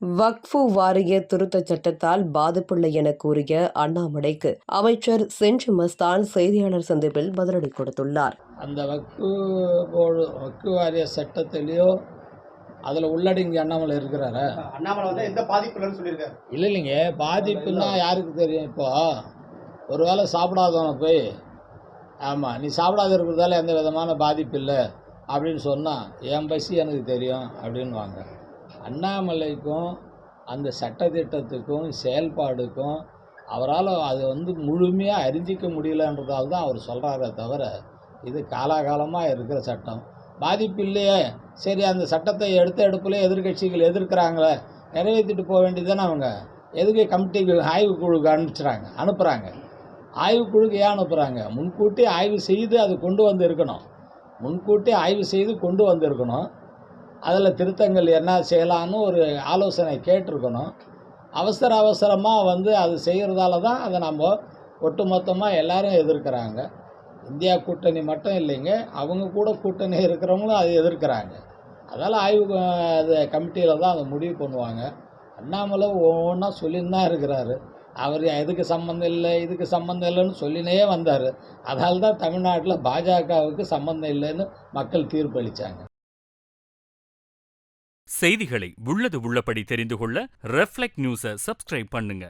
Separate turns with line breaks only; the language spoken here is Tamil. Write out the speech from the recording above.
வக்ஃபு வாரிய திருத்தச் சட்டத்தால் பாதிப்பில்லை என கூறிய அண்ணாமலைக்கு அமைச்சர் செஞ்சி மஸ்தான் செய்தியாளர் சந்திப்பில் பதிலடி கொடுத்துள்ளார்.
அந்த வக்ஃபு வாரிய சட்டத்திலேயோ அதில் உள்ளடங்கி அண்ணாமலை இருக்கிறாரு.
அண்ணாமலை எந்த பாதிப்பு இல்லைன்னு சொல்லியிருக்காரு.
இல்லைங்க, பாதிப்புன்னா யாருக்கு தெரியும்? இப்போ ஒரு வேளை சாப்பிடாதவனை போய் ஆமாம் நீ சாப்பிடாத இருக்கிறதால எந்த விதமான பாதிப்பு இல்லை அப்படின்னு சொன்னால் என் பசி எனக்கு தெரியும் அப்படின்வாங்க. அண்ணாமலைக்கும் அந்த சட்டத்திட்டத்துக்கும் செயல்பாடுக்கும் அவரால் அது முழுமையாக அறிஞ்சிக்க முடியலன்றதால் தான் அவர் சொல்கிறாரே தவிர இது காலாகாலமாக இருக்கிற சட்டம். பாதிப்பு இல்லையே, சரி அந்த சட்டத்தை எடுப்பில் எதிர்கட்சிகள் எதிர்க்கிறாங்களே நிறைவேற்றிட்டு போக வேண்டியதுதானே. அவங்க எதுக்கு கமிட்டிக்கு ஆய்வுக்குழுக்கு அனுப்புகிறாங்க. ஆய்வுக்குழுக்கு ஏன் அனுப்புகிறாங்க? முன்கூட்டி ஆய்வு செய்து அது கொண்டு வந்திருக்கணும். முன்கூட்டி ஆய்வு செய்து கொண்டு வந்திருக்கணும். அதில் திருத்தங்கள் என்ன செய்யலான்னு ஒரு ஆலோசனை கேட்டிருக்கணும். அவசரமாக அது செய்கிறதால தான் அதை நம்ம ஒட்டுமொத்தமாக எல்லாரும் எதிர்க்கிறாங்க. இந்தியா கூட்டணி மட்டும் இல்லைங்க, அவங்க கூட கூட்டணி இருக்கிறவங்களும் அதை எதிர்க்கிறாங்க. அதனால் அது கமிட்டியில் தான் அதை முடிவு பண்ணுவாங்க. அண்ணாமலை ஒவ்வொன்றா சொல்லின்னு தான் இருக்கிறாரு. அவர் எதுக்கு சம்மந்தம் இல்லை இதுக்கு சம்மந்தம் இல்லைன்னு சொல்லினே வந்தார். அதனால தான் தமிழ்நாட்டில் பாஜகவுக்கு சம்மந்தம் இல்லைன்னு மக்கள் தீர்ப்பளித்தாங்க.
செய்திகளை உள்ளது உள்ளபடி தெரிந்து கொள்ள ரெஃப்ளெக்ட் நியூஸை சப்ஸ்கிரைப் பண்ணுங்க.